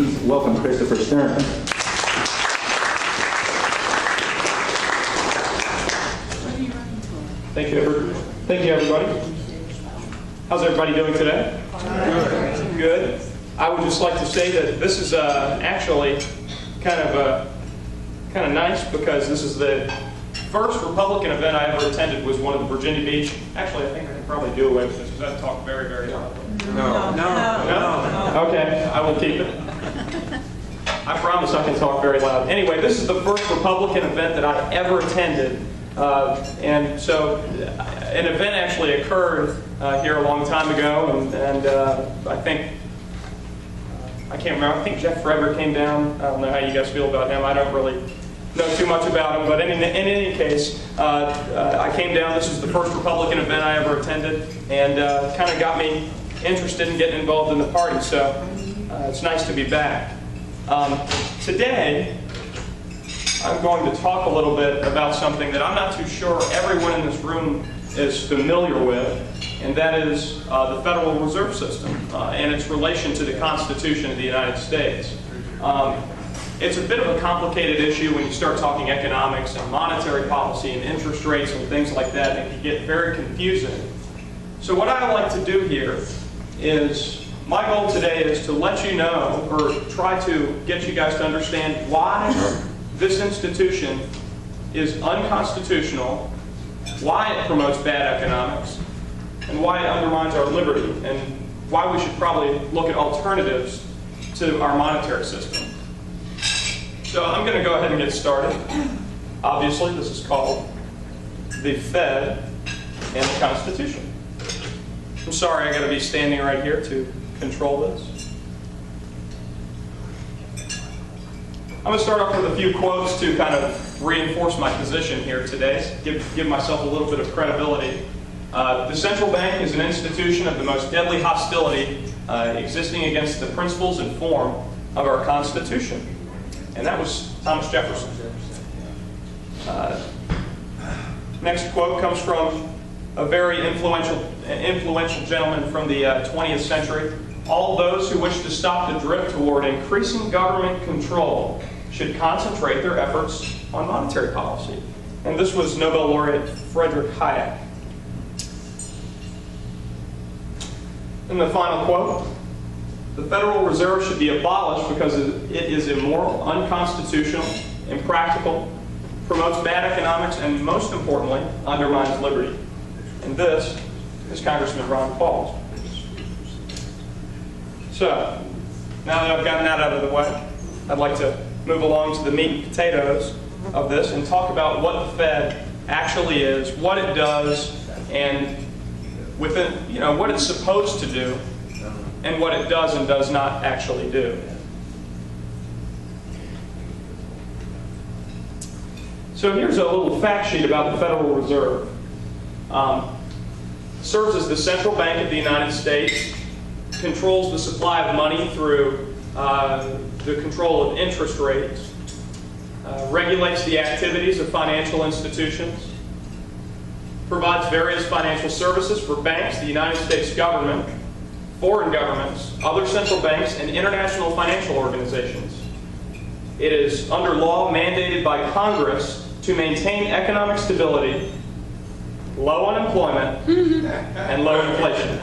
please welcome Christopher Stern. Thank you, everybody. How's everybody doing today? Good. Good. I would just like to say that this is actually kind of nice, because this is the first Republican event I ever attended. Was one at Virginia Beach. Actually, I think I can probably do away with this because I talk very, very loudly. No. Okay, I will keep it. I promise I can talk very loud. Anyway, this is the first Republican event that I ever attended. And so an event actually occurred here a long time ago, and I think, I can't remember, I think Jeff Frederick came down. I don't know how you guys feel about him. I don't really know too much about him, but in any case, I came down. This was the first Republican event I ever attended, and kind of got me interested in getting involved in the party, so it's nice to be back. Today, I'm going to talk a little bit about something that I'm not too sure everyone in this room is familiar with, and that is the Federal Reserve System and its relation to the Constitution of the United States. It's a bit of a complicated issue when you start talking economics and monetary policy and interest rates and things like that. It can get very confusing. So what I like to do here is, my goal today is to let you know, or try to get you guys to understand why this institution is unconstitutional, why it promotes bad economics, and why it undermines our liberty, and why we should probably look at alternatives to our monetary system. So I'm going to go ahead and get started. Obviously, this is called the Fed and the Constitution. I'm sorry, I got to be standing right here to control this. I'm going to start off with a few quotes to kind of reinforce my position here today, give myself a little bit of credibility. The central bank is an institution of the most deadly hostility existing against the principles and form of our Constitution. And that was Thomas Jefferson. Next quote comes from a very influential gentleman from the 20th century. All those who wish to stop the drift toward increasing government control should concentrate their efforts on monetary policy. And this was Nobel laureate Friedrich Hayek. And the final quote: the Federal Reserve should be abolished because it is immoral, unconstitutional, impractical, promotes bad economics, and most importantly, undermines liberty. And this is Congressman Ron Paul's. So, now that I've gotten that out of the way, I'd like to move along to the meat and potatoes of this and talk about what the Fed actually is, what it does, and within, what it's supposed to do, and what it does and does not actually do. So here's a little fact sheet about the Federal Reserve. Serves as the central bank of the United States, controls the supply of money through the control of interest rates, regulates the activities of financial institutions, provides various financial services for banks, the United States government, foreign governments, other central banks, and international financial organizations. It is under law mandated by Congress to maintain economic stability, low unemployment, and low inflation.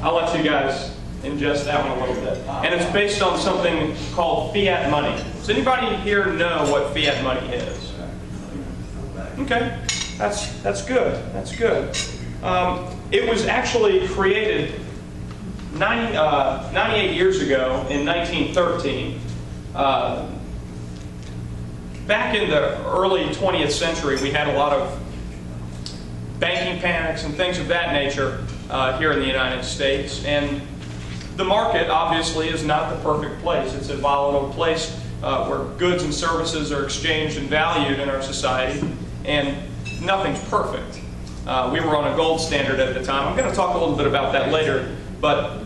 I'll let you guys ingest that one a little bit. And it's based on something called Fiat Money. Does anybody here know what Fiat Money is? Okay, that's good. That's good. It was actually created 98 years ago in 1913. Back in the early 20th century, we had a lot of banking panics and things of that nature here in the United States. And the market, obviously, is not the perfect place. It's a volatile place where goods and services are exchanged and valued in our society, and nothing's perfect. We were on a gold standard at the time. I'm going to talk a little bit about that later, but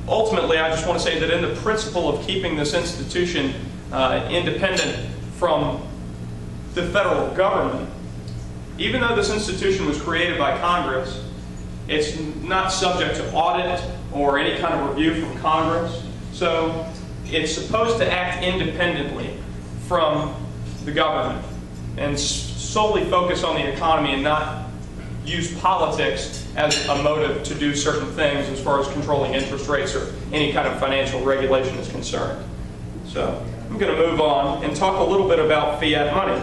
ultimately, I just want to say that in the principle of keeping this institution independent from the federal government, even though this institution was created by Congress, it's not subject to audit or any kind of review from Congress. So it's supposed to act independently from the government and solely focus on the economy and not use politics as a motive to do certain things as far as controlling interest rates or any kind of financial regulation is concerned. So I'm going to move on and talk a little bit about fiat money.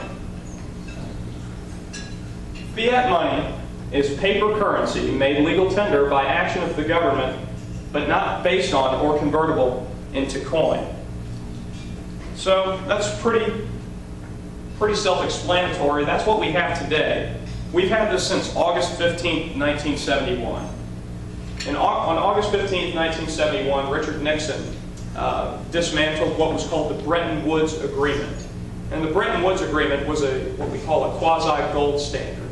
Fiat money is paper currency made legal tender by action of the government, but not based on or convertible into coin. So that's pretty self-explanatory. That's what we have today. We've had this since August 15, 1971. On August 15, 1971, Richard Nixon dismantled what was called the Bretton Woods Agreement. And the Bretton Woods Agreement was what we call a quasi-gold standard.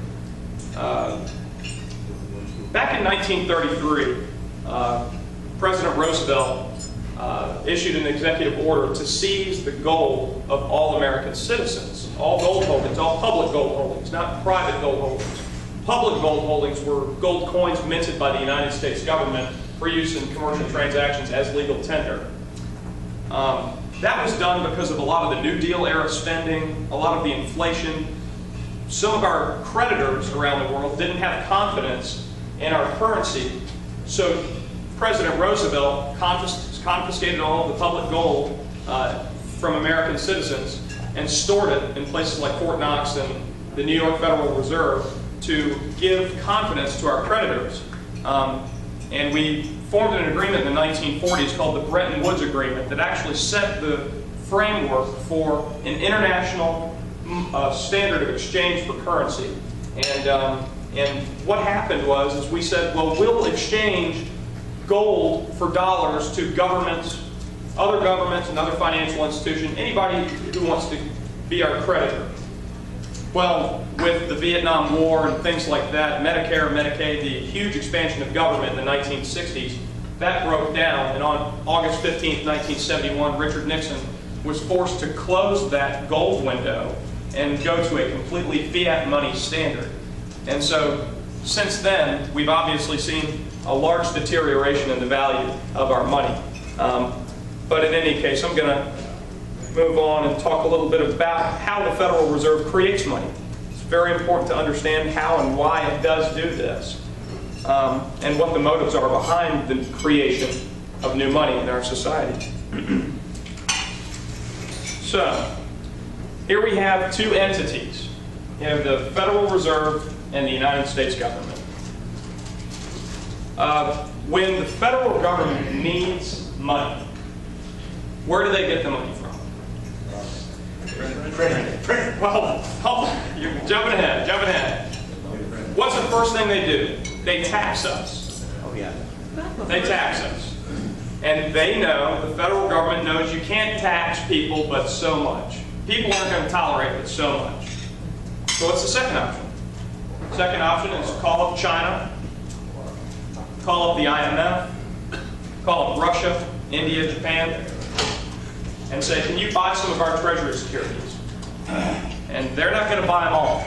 Back in 1933, President Roosevelt issued an executive order to seize the gold of all American citizens. All gold holdings, all public gold holdings, not private gold holdings. Public gold holdings were gold coins minted by the United States government for use in commercial transactions as legal tender. That was done because of a lot of the New Deal era spending, a lot of the inflation. Some of our creditors around the world didn't have confidence in our currency, so President Roosevelt confiscated all of the public gold from American citizens and stored it in places like Fort Knox and the New York Federal Reserve to give confidence to our creditors. And we formed an agreement in the 1940s called the Bretton Woods Agreement that actually set the framework for an international standard of exchange for currency. And what happened was we said, well, we'll exchange gold for dollars to governments, other governments and other financial institutions, anybody who wants to be our creditor. Well, with the Vietnam War and things like that, Medicare, Medicaid, the huge expansion of government in the 1960s, that broke down, and on August 15, 1971, Richard Nixon was forced to close that gold window and go to a completely fiat money standard. And so, since then, we've obviously seen a large deterioration in the value of our money. But in any case, I'm going to move on and talk a little bit about how the Federal Reserve creates money. It's very important to understand how and why it does do this, and what the motives are behind the creation of new money in our society. So, here we have two entities. You have the Federal Reserve and the United States government. When the federal government needs money, where do they get the money from? Well, you're jumping ahead. What's the first thing they do? They tax us. Oh, yeah. They tax us. And they know, the federal government knows you can't tax people but so much. People aren't going to tolerate it so much. So what's the second option? Second option is call up China, call up the IMF, call up Russia, India, Japan, and say, can you buy some of our treasury securities? And they're not going to buy them all.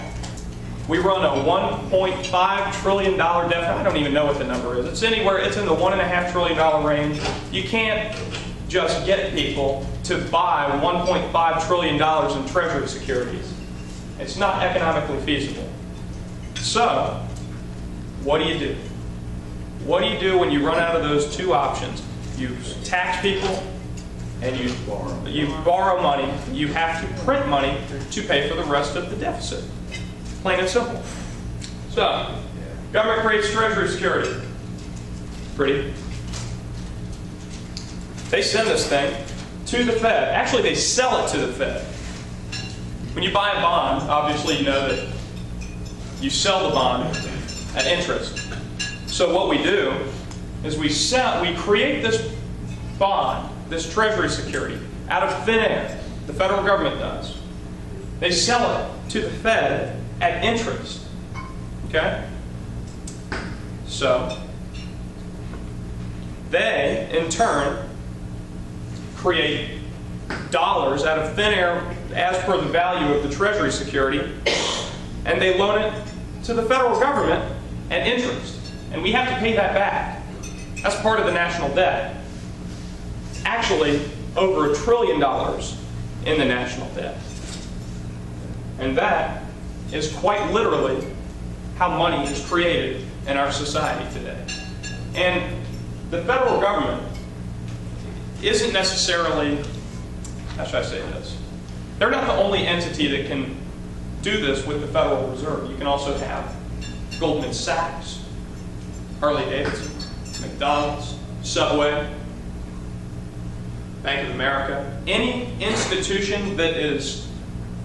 We run a $1.5 trillion deficit. I don't even know what the number is. It's anywhere, it's in the $1.5 trillion range. You can't just get people to buy $1.5 trillion in treasury securities. It's not economically feasible. So, what do you do? What do you do when you run out of those two options? You tax people and you borrow money. You have to print money to pay for the rest of the deficit. Plain and simple. So, government creates treasury security. Pretty. They send this thing to the Fed. Actually, they sell it to the Fed. When you buy a bond, obviously you know that you sell the bond at interest. So what we do is we create this bond, this treasury security, out of thin air. The federal government does. They sell it to the Fed at interest. Okay? So, they, in turn, create dollars out of thin air as per the value of the treasury security, and they loan it to the federal government at interest. And we have to pay that back. That's part of the national debt. actually over $1 trillion in the national debt. And that is quite literally how money is created in our society today. And the federal government isn't necessarily, how should I say this? They're not the only entity that can do this with the Federal Reserve. You can also have Goldman Sachs, Harley-Davidson, McDonald's, Subway, Bank of America. Any institution that is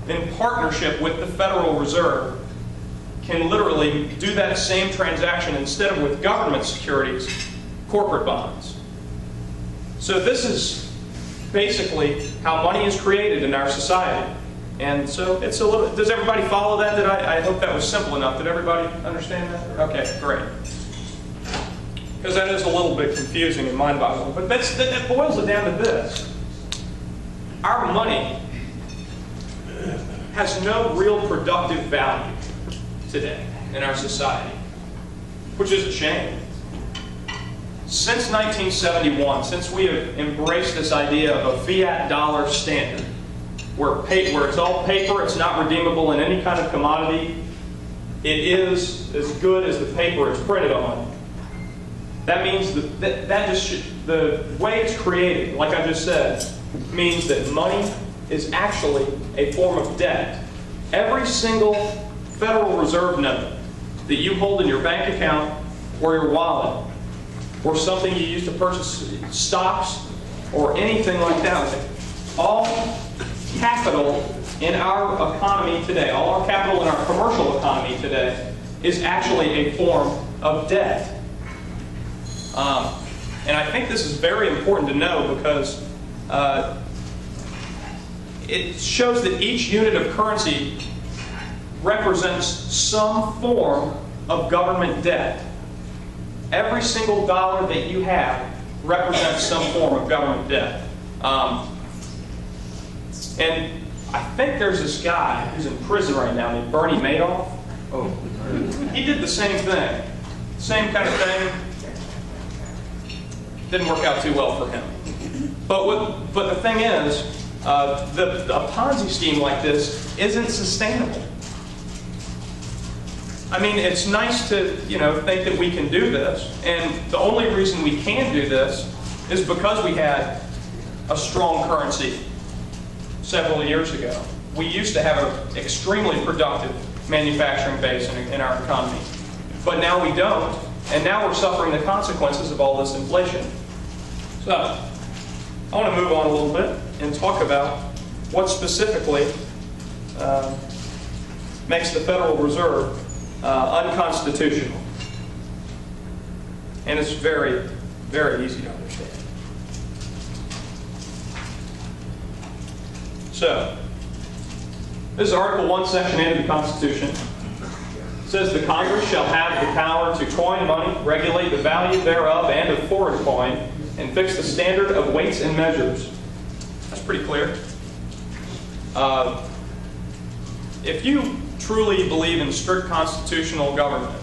in partnership with the Federal Reserve can literally do that same transaction instead of with government securities, corporate bonds. So this is basically how money is created in our society. And so it's a little, does everybody follow that? I hope that was simple enough. Did everybody understand that? Okay, great. Because that is a little bit confusing and mind-boggling. But that boils it down to this. Our money has no real productive value today in our society, which is a shame. Since 1971, since we have embraced this idea of a fiat dollar standard, where it's all paper, it's not redeemable in any kind of commodity, it is as good as the paper it's printed on. That means the way it's created, like I just said, means that money is actually a form of debt. Every single Federal Reserve note that you hold in your bank account or your wallet, or something you use to purchase stocks or anything like that, all capital in our economy today, all our capital in our commercial economy today is actually a form of debt. And I think this is very important to know because it shows that each unit of currency represents some form of government debt. Every single dollar that you have represents some form of government debt. And I think there's this guy who's in prison right now named Bernie Madoff. Oh, he did the same thing. Same kind of thing. Didn't work out too well for him. But the thing is, a Ponzi scheme like this isn't sustainable. I mean, it's nice to, think that we can do this, and the only reason we can do this is because we had a strong currency several years ago. We used to have an extremely productive manufacturing base in our economy, but now we don't, and now we're suffering the consequences of all this inflation. So, I want to move on a little bit and talk about what specifically makes the Federal Reserve unconstitutional. And it's very, very easy to understand. So, this is Article 1, Section 8 of the Constitution. It says, the Congress shall have the power to coin money, regulate the value thereof and of foreign coin, and fix the standard of weights and measures. That's pretty clear. If you truly believe in strict constitutional government,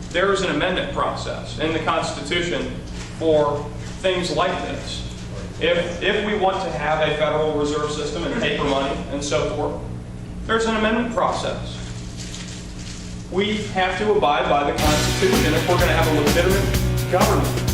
there is an amendment process in the Constitution for things like this. If we want to have a Federal Reserve System and paper money and so forth, there's an amendment process. We have to abide by the Constitution if we're going to have a legitimate government.